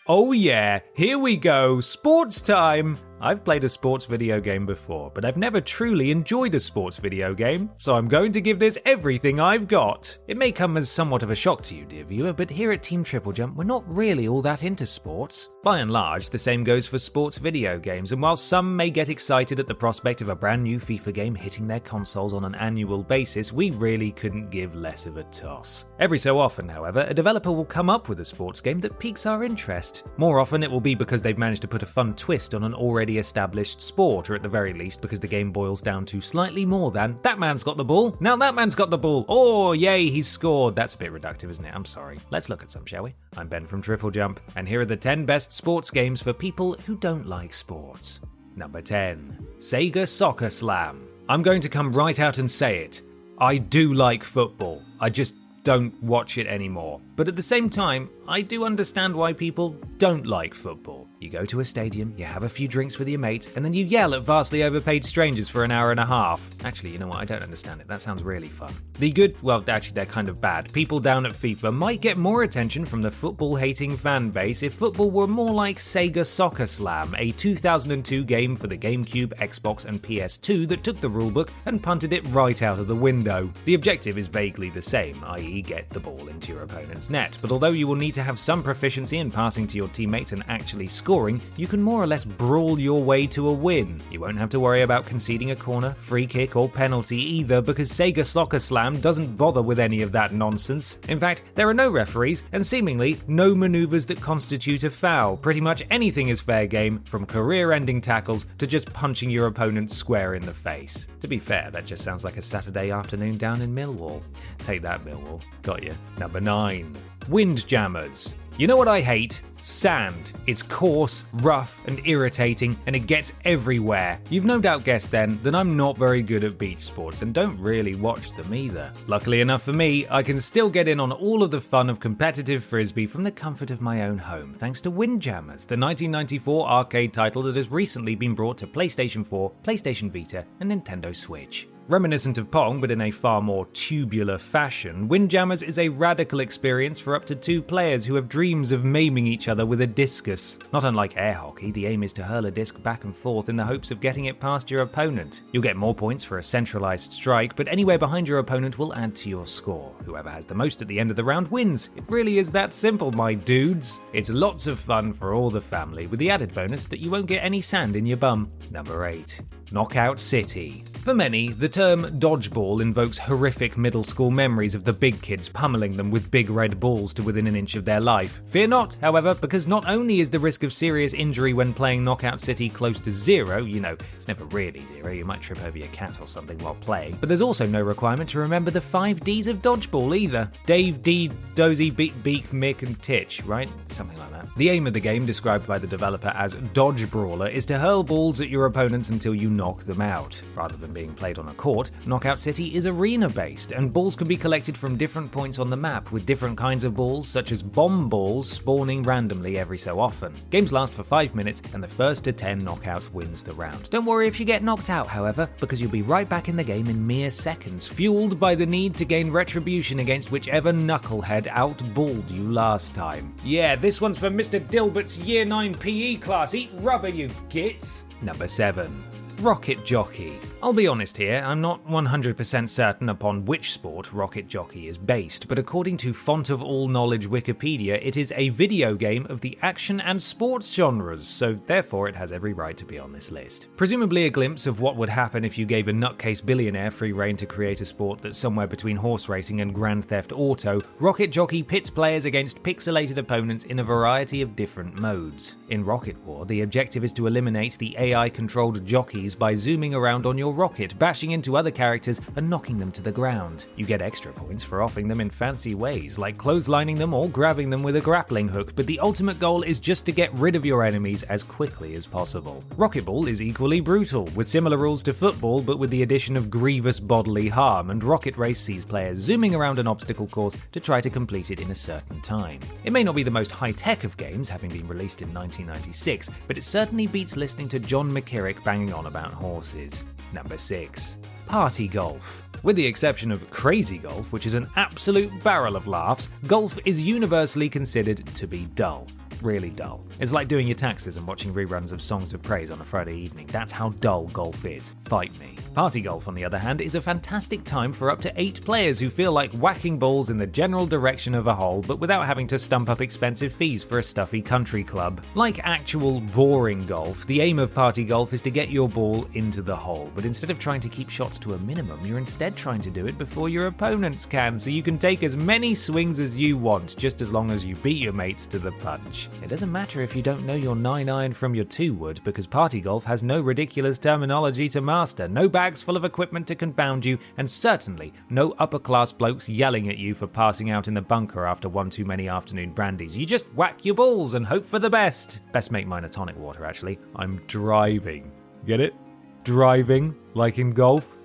Oh yeah, here we go, sports time! I've played a sports video game before, but I've never truly enjoyed a sports video game, so I'm going to give this everything I've got. It may come as somewhat of a shock to you, dear viewer, but here at Team TripleJump, we're not really all that into sports. By and large, the same goes for sports video games, and while some may get excited at the prospect of a brand new FIFA game hitting their consoles on an annual basis, we really couldn't give less of a toss. Every so often, however, a developer will come up with a sports game that piques our interest. More often, it will be because they've managed to put a fun twist on an already established sport, or at the very least because the game boils down to slightly more than that man's got the ball, now that man's got the ball, oh yay he's scored. That's a bit reductive, isn't it? I'm sorry. Let's look at some, shall we? I'm Ben from TripleJump, and here are the 10 best sports games for people who don't like sports. Number 10. SEGA Soccer Slam. I'm going to come right out and say it. I do like football. I just don't watch it anymore. But at the same time, I do understand why people don't like football. You go to a stadium, you have a few drinks with your mate, and then you yell at vastly overpaid strangers for an hour and a half. Actually, you know what? I don't understand it. That sounds really fun. The good, well, actually, they're kind of bad. People down at FIFA might get more attention from the football-hating fan base if football were more like SEGA Soccer Slam, a 2002 game for the GameCube, Xbox, and PS2 that took the rulebook and punted it right out of the window. The objective is vaguely the same, i.e. get the ball into your opponent's net, but although you will need to have some proficiency in passing to your teammates and actually scoring, you can more or less brawl your way to a win. You won't have to worry about conceding a corner, free kick, or penalty either, because SEGA Soccer Slam doesn't bother with any of that nonsense. In fact, there are no referees, and seemingly no maneuvers that constitute a foul. Pretty much anything is fair game, from career-ending tackles to just punching your opponent square in the face. To be fair, that just sounds like a Saturday afternoon down in Millwall. Take that, Millwall. Got you. Number 9. Windjammers. You know what I hate? Sand. It's coarse, rough, and irritating, and it gets everywhere. You've no doubt guessed then that I'm not very good at beach sports and don't really watch them either. Luckily enough for me, I can still get in on all of the fun of competitive frisbee from the comfort of my own home, thanks to Windjammers, the 1994 arcade title that has recently been brought to PlayStation 4, PlayStation Vita, and Nintendo Switch. Reminiscent of Pong, but in a far more tubular fashion, Windjammers is a radical experience for up to 2 players who have dreams of maiming each other with a discus. Not unlike air hockey, the aim is to hurl a disc back and forth in the hopes of getting it past your opponent. You'll get more points for a centralized strike, but anywhere behind your opponent will add to your score. Whoever has the most at the end of the round wins. It really is that simple, my dudes. It's lots of fun for all the family, with the added bonus that you won't get any sand in your bum. Number 8. Knockout City. For many, the term dodgeball invokes horrific middle school memories of the big kids pummeling them with big red balls to within an inch of their life. Fear not, however, because not only is the risk of serious injury when playing Knockout City close to zero, you know, it's never really zero, you might trip over your cat or something while playing, but there's also no requirement to remember the 5 Ds of dodgeball either. Dave, D, Dozy, Beak, Mick, and Titch, right? Something like that. The aim of the game, described by the developer as Dodge Brawler, is to hurl balls at your opponents until you knock them out. Rather than being played on a court, Knockout City is arena-based, and balls can be collected from different points on the map, with different kinds of balls, such as bomb balls, spawning randomly every so often. Games last for 5 minutes, and the first to 10 knockouts wins the round. Don't worry if you get knocked out, however, because you'll be right back in the game in mere seconds, fueled by the need to gain retribution against whichever knucklehead outballed you last time. Yeah, this one's for Mr. Dilbert's Year 9 PE class. Eat rubber, you gits! Number 7. Rocket Jockey. I'll be honest here, I'm not 100% certain upon which sport Rocket Jockey is based, but according to Font of All Knowledge Wikipedia, it is a video game of the action and sports genres, so therefore it has every right to be on this list. Presumably a glimpse of what would happen if you gave a nutcase billionaire free rein to create a sport that's somewhere between horse racing and Grand Theft Auto, Rocket Jockey pits players against pixelated opponents in a variety of different modes. In Rocket War, the objective is to eliminate the AI-controlled jockeys by zooming around on your rocket, bashing into other characters and knocking them to the ground. You get extra points for offing them in fancy ways, like clotheslining them or grabbing them with a grappling hook, but the ultimate goal is just to get rid of your enemies as quickly as possible. Rocketball is equally brutal, with similar rules to football but with the addition of grievous bodily harm, and Rocket Race sees players zooming around an obstacle course to try to complete it in a certain time. It may not be the most high-tech of games, having been released in 1996, but it certainly beats listening to John McKirrick banging on about horses. Number 6. Party Golf. With the exception of Crazy Golf, which is an absolute barrel of laughs, golf is universally considered to be dull. Really dull. It's like doing your taxes and watching reruns of Songs of Praise on a Friday evening. That's how dull golf is. Fight me. Party golf, on the other hand, is a fantastic time for up to 8 players who feel like whacking balls in the general direction of a hole, but without having to stump up expensive fees for a stuffy country club. Like actual boring golf, the aim of party golf is to get your ball into the hole, but instead of trying to keep shots to a minimum, you're instead trying to do it before your opponents can, so you can take as many swings as you want, just as long as you beat your mates to the punch. It doesn't matter if you don't know your 9-iron from your 2-wood, because party golf has no ridiculous terminology to master, no bags full of equipment to confound you, and certainly no upper-class blokes yelling at you for passing out in the bunker after one too many afternoon brandies. You just whack your balls and hope for the best. Best make mine a tonic water, actually. I'm driving. Get it? Driving, like in golf,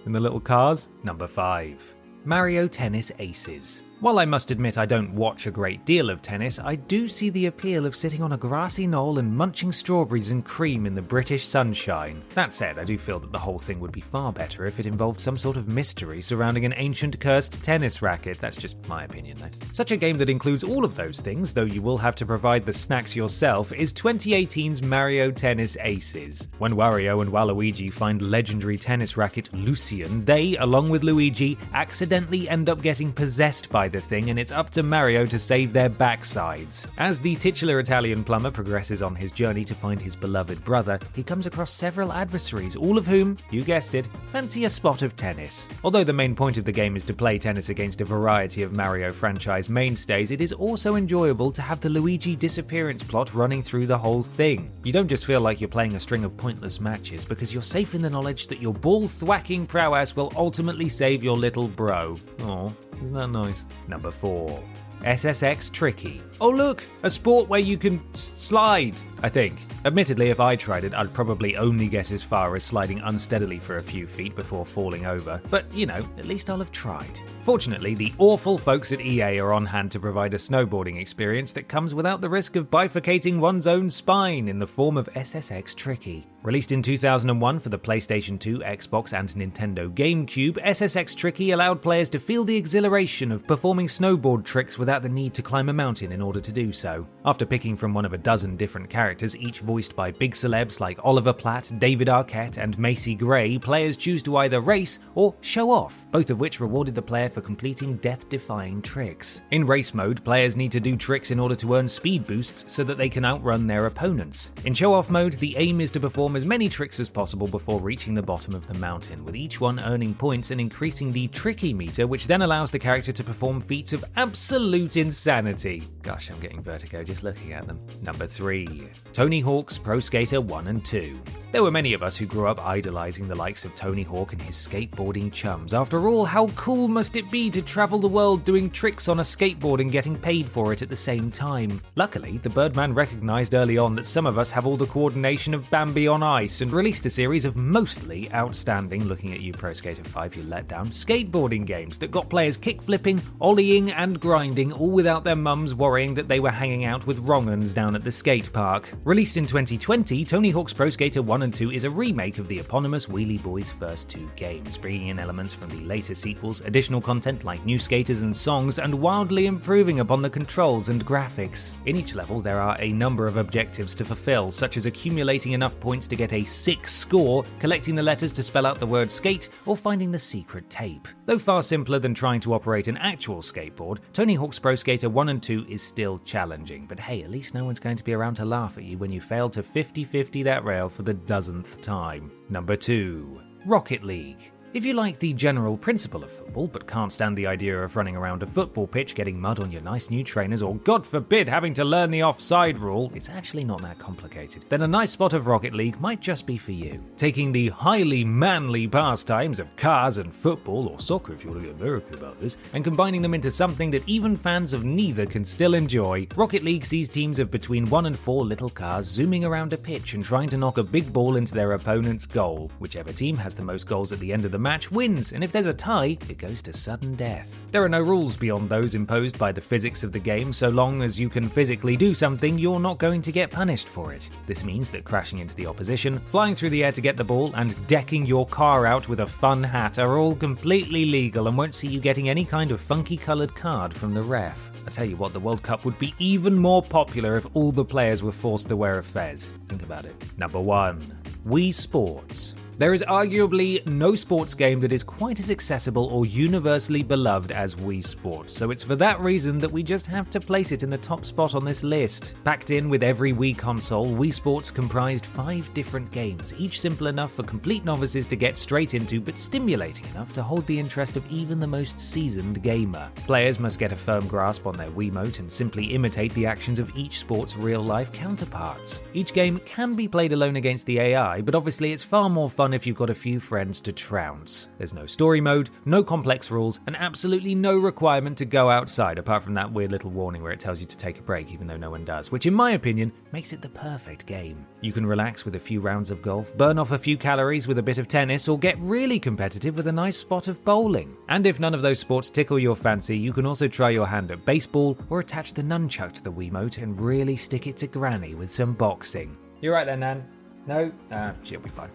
in the little cars. Number 5. Mario Tennis Aces. While I must admit I don't watch a great deal of tennis, I do see the appeal of sitting on a grassy knoll and munching strawberries and cream in the British sunshine. That said, I do feel that the whole thing would be far better if it involved some sort of mystery surrounding an ancient cursed tennis racket. That's just my opinion though. Such a game that includes all of those things, though you will have to provide the snacks yourself, is 2018's Mario Tennis Aces. When Wario and Waluigi find legendary tennis racket Lucian, they, along with Luigi, accidentally end up getting possessed by the thing, and it's up to Mario to save their backsides. As the titular Italian plumber progresses on his journey to find his beloved brother, he comes across several adversaries, all of whom, you guessed it, fancy a spot of tennis. Although the main point of the game is to play tennis against a variety of Mario franchise mainstays, it is also enjoyable to have the Luigi disappearance plot running through the whole thing. You don't just feel like you're playing a string of pointless matches, because you're safe in the knowledge that your ball-thwacking prowess will ultimately save your little bro. Aw, isn't that nice? Number 4. SSX Tricky. Oh look, a sport where you can slide, I think. Admittedly, if I tried it, I'd probably only get as far as sliding unsteadily for a few feet before falling over. But, you know, at least I'll have tried. Fortunately, the awful folks at EA are on hand to provide a snowboarding experience that comes without the risk of bifurcating one's own spine in the form of SSX Tricky. Released in 2001 for the PlayStation 2, Xbox, and Nintendo GameCube, SSX Tricky allowed players to feel the exhilaration of performing snowboard tricks without the need to climb a mountain in order to do so. After picking from one of a dozen different characters, each voiced by big celebs like Oliver Platt, David Arquette, and Macy Gray, players choose to either race or show off, both of which rewarded the player for completing death-defying tricks. In race mode, players need to do tricks in order to earn speed boosts so that they can outrun their opponents. In show-off mode, the aim is to perform as many tricks as possible before reaching the bottom of the mountain, with each one earning points and increasing the tricky meter, which then allows the character to perform feats of absolute insanity. Gosh, I'm getting vertigo just looking at them. Number 3. Tony Hawk's Pro Skater 1 and 2. There were many of us who grew up idolizing the likes of Tony Hawk and his skateboarding chums. After all, how cool must it be to travel the world doing tricks on a skateboard and getting paid for it at the same time? Luckily, the Birdman recognized early on that some of us have all the coordination of Bambi on ice and released a series of mostly outstanding, looking at you Pro Skater 5 you letdown, skateboarding games that got players kick-flipping, ollieing and grinding, all without their mums worrying that they were hanging out with wrong-uns down at the skate park. Released in 2020, Tony Hawk's Pro Skater 1 and 2 is a remake of the eponymous Wheelie Boys' first 2 games, bringing in elements from the later sequels, additional content like new skaters and songs, and wildly improving upon the controls and graphics. In each level, there are a number of objectives to fulfill, such as accumulating enough points to get a 6 score, collecting the letters to spell out the word skate, or finding the secret tape. Though far simpler than trying to operate an actual skateboard, Tony Hawk's Pro Skater 1 and 2 is still challenging, but hey, at least no one's going to be around to laugh at you when you fail to 50-50 that rail for the dozenth time. Number 2. Rocket League. If you like the general principle of football, but can't stand the idea of running around a football pitch getting mud on your nice new trainers, or God forbid having to learn the offside rule, it's actually not that complicated, then a nice spot of Rocket League might just be for you. Taking the highly manly pastimes of cars and football, or soccer if you want to get American about this, and combining them into something that even fans of neither can still enjoy, Rocket League sees teams of between 1 and 4 little cars zooming around a pitch and trying to knock a big ball into their opponent's goal. Whichever team has the most goals at the end of the the match wins, and if there's a tie, it goes to sudden death. There are no rules beyond those imposed by the physics of the game. So long as you can physically do something, you're not going to get punished for it. This means that crashing into the opposition, flying through the air to get the ball, and decking your car out with a fun hat are all completely legal and won't see you getting any kind of funky coloured card from the ref. I tell you what, the World Cup would be even more popular if all the players were forced to wear a fez. Think about it. Number 1. Wii Sports. There is arguably no sports game that is quite as accessible or universally beloved as Wii Sports, so it's for that reason that we just have to place it in the top spot on this list. Packed in with every Wii console, Wii Sports comprised 5 different games, each simple enough for complete novices to get straight into, but stimulating enough to hold the interest of even the most seasoned gamer. Players must get a firm grasp on their Wiimote and simply imitate the actions of each sport's real-life counterparts. Each game can be played alone against the AI, but obviously it's far more fun if you've got a few friends to trounce. There's no story mode, no complex rules, and absolutely no requirement to go outside, apart from that weird little warning where it tells you to take a break even though no one does, which in my opinion makes it the perfect game. You can relax with a few rounds of golf, burn off a few calories with a bit of tennis, or get really competitive with a nice spot of bowling. And if none of those sports tickle your fancy, you can also try your hand at baseball or attach the nunchuck to the Wiimote and really stick it to granny with some boxing. You right there, Nan? No? She'll be fine.